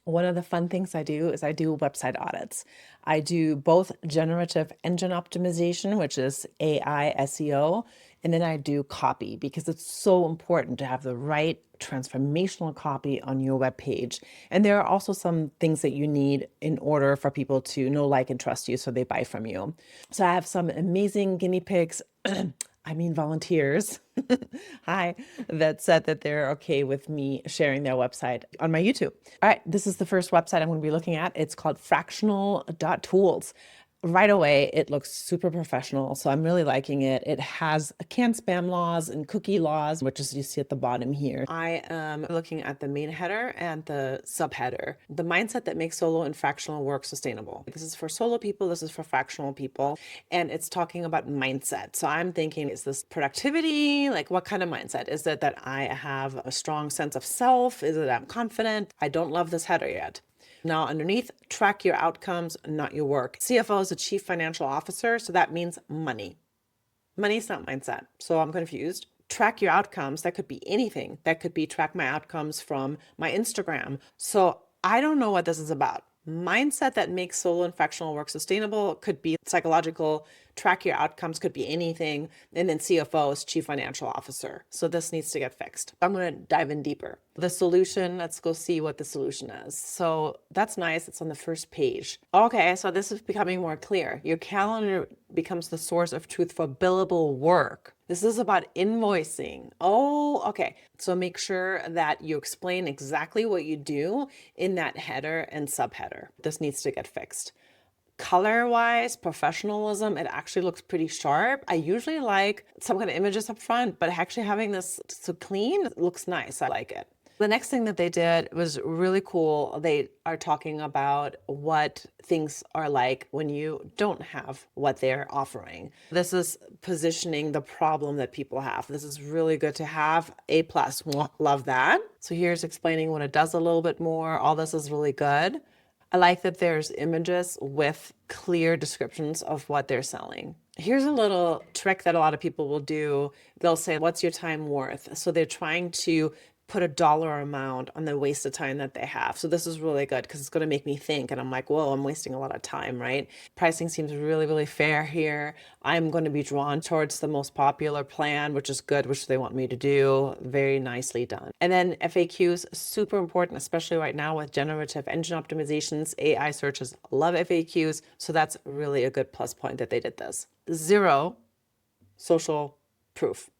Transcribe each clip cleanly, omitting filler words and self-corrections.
One of the fun things I do is I do website audits. I do both generative engine optimization, which is AI SEO, and then I do copy because it's so important to have the right transformational copy on your web page. And there are also some things that you need in order for people to know, like, and trust you so they buy from you. So I have some amazing guinea pigs. I mean, volunteers, hi, that said that they're okay with me sharing their website on my YouTube. All right, this is the first website I'm going to be looking at. It's called fractional.tools. Right away, it looks super professional, so I'm really liking it. It has CAN spam laws and cookie laws, which is you see at the bottom here. I am looking at the main header and the subheader. The mindset that makes solo and fractional work sustainable. This is for solo people, this is for fractional people, and it's talking about mindset. So I'm thinking, is this productivity? Like, what kind of mindset? Is it that I have a strong sense of self? Is it that I'm confident? I don't love this header yet. Now underneath, track your outcomes, not your work. CFO is a chief financial officer, so that means money. Money is not mindset, so I'm confused. Track your outcomes, that could be anything. That could be track my outcomes from my Instagram. So I don't know what this is about. Mindset that makes solo and fractional work sustainable could be psychological. Track your outcomes could be anything. And then CFO is chief financial officer. So this needs to get fixed. I'm going to dive in deeper. The solution, let's go see what the solution is. So that's nice. It's on the first page. Okay, so this is becoming more clear. Your calendar becomes the source of truth for billable work. This is about invoicing. Oh, okay. So make sure that you explain exactly what you do in that header and subheader. This needs to get fixed. Color-wise, professionalism, it actually looks pretty sharp. I usually like some kind of images up front, but actually having this so clean looks nice. I like it. The next thing that they did was really cool. They are talking about what things are like when you don't have what they're offering. This is positioning the problem that people have. This is really good to have. A plus, love that. So here's explaining what it does a little bit more. All this is really good. I like that there's images with clear descriptions of what they're selling. Here's a little trick that a lot of people will do. They'll say, what's your time worth? So they're trying to put a dollar amount on the wasted time that they have. So this is really good because it's going to make me think. And I'm like, whoa, I'm wasting a lot of time, right? Pricing seems really, really fair here. I'm going to be drawn towards the most popular plan, which is good, which they want me to do. Very nicely done. And then FAQs, super important, especially right now with generative engine optimizations, AI searches love FAQs. So that's really a good plus point that they did this. Zero social proof.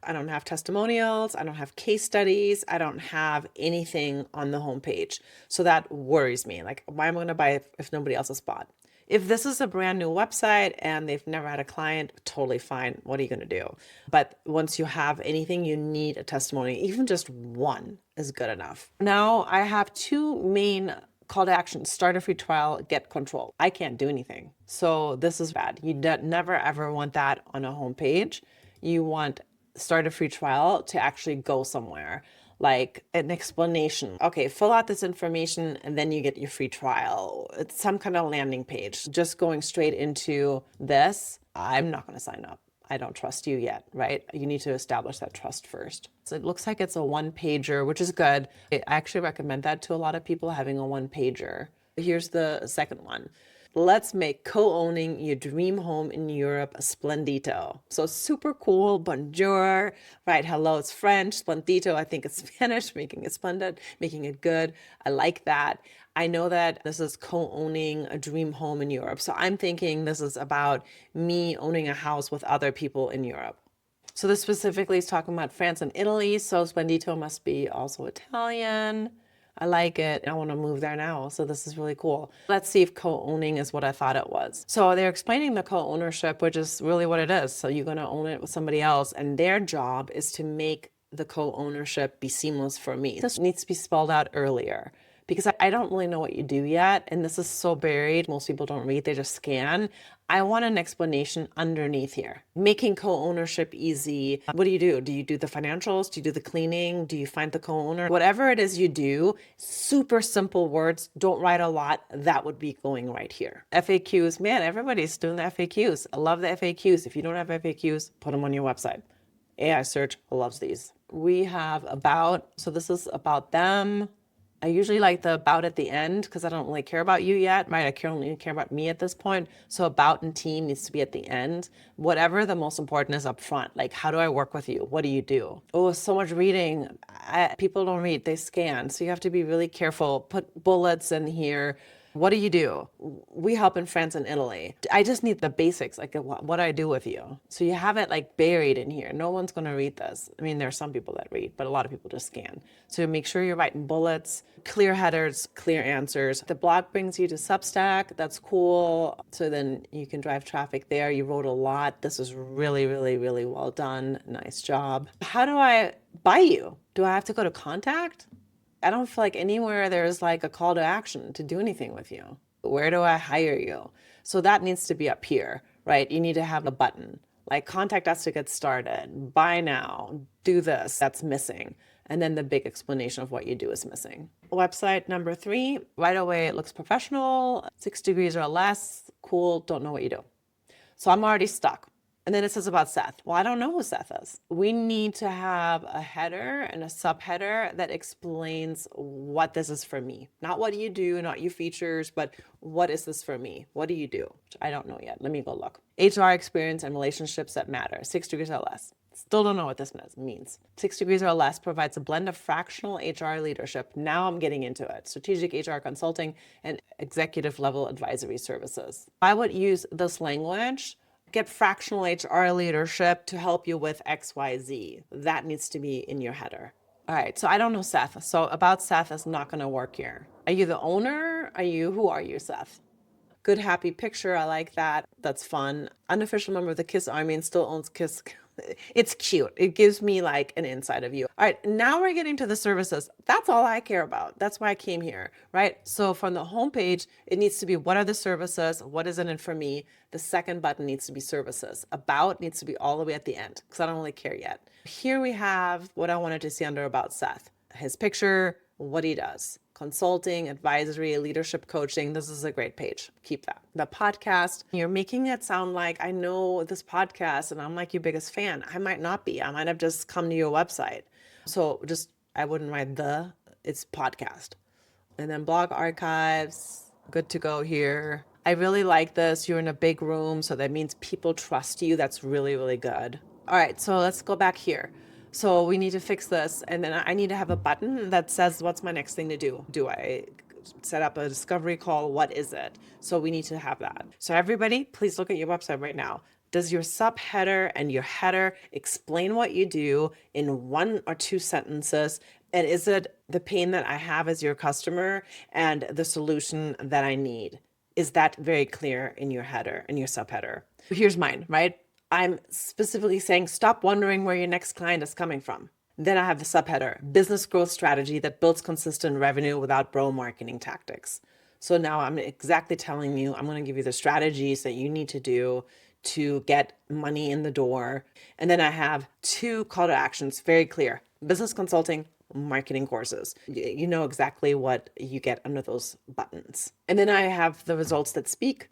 I don't have testimonials. I don't have case studies. I don't have anything on the homepage. So that worries me. Like, why am I going to buy if nobody else has bought? If this is a brand new website and they've never had a client, totally fine. What are you going to do? But once you have anything, you need a testimony. Even just one is good enough. Now I have two main call to action: start a free trial, get control. I can't do anything. So this is bad. You never ever want that on a homepage. You want start a free trial to actually go somewhere, like an explanation. Okay, fill out this information and then you get your free trial. It's some kind of landing page. Just going straight into this, I'm not going to sign up. I don't trust you yet, right? You need to establish that trust first. So it looks like it's a one pager, which is good. I actually recommend that to a lot of people, having a one pager. Here's the second one. Let's make co-owning your dream home in Europe a splendito. So super cool. Bonjour, right? Hello, it's French. Splendito, I think it's Spanish, making it splendid, making it good. I like that. I know that this is co-owning a dream home in Europe. So I'm thinking this is about me owning a house with other people in Europe. So this specifically is talking about France and Italy. So Splendito must be also Italian. I like it. I want to move there now. So this is really cool. Let's see if co-owning is what I thought it was. So they're explaining the co-ownership, which is really what it is. So you're going to own it with somebody else, and their job is to make the co-ownership be seamless for me. This needs to be spelled out earlier, because I don't really know what you do yet. And this is so buried. Most people don't read, they just scan. I want an explanation underneath here. Making co-ownership easy. What do? Do you do the financials? Do you do the cleaning? Do you find the co-owner? Whatever it is you do, super simple words. Don't write a lot. That would be going right here. FAQs, man, everybody's doing the FAQs. I love the FAQs. If you don't have FAQs, put them on your website. AI search loves these. We have about, so this is about them. I usually like the about at the end because I don't really care about you yet, right? I only care about me at this point. So about and team needs to be at the end. Whatever the most important is up front. Like, how do I work with you? What do you do? Oh, so much reading. People don't read, they scan. So you have to be really careful. Put bullets in here. What do you do? We help in France and Italy. I just need the basics, like what I do with you. So you have it like buried in here. No one's going to read this. I mean, there are some people that read, but a lot of people just scan. So make sure you're writing bullets, clear headers, clear answers. The blog brings you to Substack. That's cool. So then you can drive traffic there. You wrote a lot. This is really, really, really well done. Nice job. How do I buy you? Do I have to go to contact? I don't feel like anywhere there's like a call to action to do anything with you. Where do I hire you? So that needs to be up here, right? You need to have a button like contact us to get started, buy now, do this. That's missing. And then the big explanation of what you do is missing. Website number 3, right away it looks professional, 6 degrees or less, cool, don't know what you do. So I'm already stuck. And then it says about Seth. Well, I don't know who Seth is. We need to have a header and a subheader that explains what this is for me. Not what you do, not your features, but what is this for me? What do you do? Which I don't know yet. Let me go look. HR experience and relationships that matter. 6 degrees or less. Still don't know what this means. 6 degrees or less provides a blend of fractional HR leadership. Now I'm getting into it. Strategic HR consulting and executive level advisory services. I would use this language. Get fractional HR leadership to help you with XYZ. That needs to be in your header. All right, so I don't know Seth. So about Seth is not going to work here. Are you the owner? Who are you, Seth? Good, happy picture. I like that. That's fun. Unofficial member of the KISS Army and still owns KISS. It's cute. It gives me like an insight of you. All right, now we're getting to the services. That's all I care about. That's why I came here, right? So from the homepage, it needs to be what are the services? What is in it for me? The second button needs to be services. About needs to be all the way at the end because I don't really care yet. Here we have what I wanted to see under about Seth. His picture, what he does. Consulting, advisory, leadership coaching. This is a great page. Keep that. The podcast, you're making it sound like I know this podcast and I'm like your biggest fan. I might not be. I might have just come to your website. So I wouldn't write it's podcast. And then blog archives, good to go here. I really like this. You're in a big room, so that means people trust you. That's really, really good. All right, so let's go back here. So we need to fix this. And then I need to have a button that says, what's my next thing to do? Do I set up a discovery call? What is it? So we need to have that. So everybody, please look at your website right now. Does your subheader and your header explain what you do in 1 or 2 sentences? And is it the pain that I have as your customer and the solution that I need? Is that very clear in your header and your subheader? Here's mine, right? I'm specifically saying, stop wondering where your next client is coming from. Then I have the subheader, business growth strategy that builds consistent revenue without bro marketing tactics. So now I'm exactly telling you, I'm going to give you the strategies that you need to do to get money in the door. And then I have 2 call to actions, very clear, business consulting, marketing courses. You know exactly what you get under those buttons. And then I have the results that speak.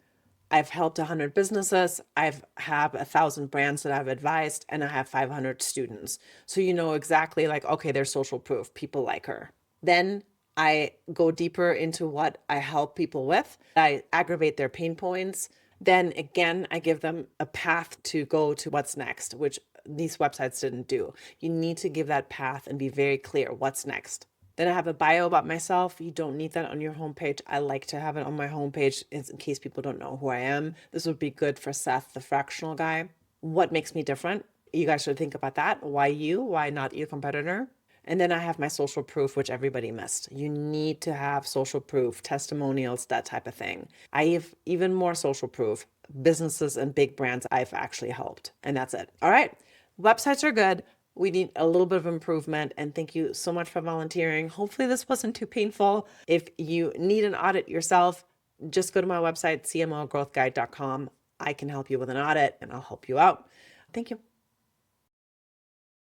I've helped 100 businesses. I have 1,000 brands that I've advised, and I have 500 students. So you know exactly like, okay, there's social proof. People like her. Then I go deeper into what I help people with. I aggravate their pain points. Then again, I give them a path to go to what's next, which these websites didn't do. You need to give that path and be very clear what's next. Then I have a bio about myself. You don't need that on your homepage. I like to have it on my homepage in case people don't know who I am. This would be good for Seth, the fractional guy. What makes me different? You guys should think about that. Why you? Why not your competitor? And then I have my social proof, which everybody missed. You need to have social proof, testimonials, that type of thing. I have even more social proof, businesses and big brands I've actually helped. And that's it. All right. Websites are good. We need a little bit of improvement, and thank you so much for volunteering. Hopefully this wasn't too painful. If you need an audit yourself, just go to my website, cmogrowthguide.com. I can help you with an audit and I'll help you out. Thank you.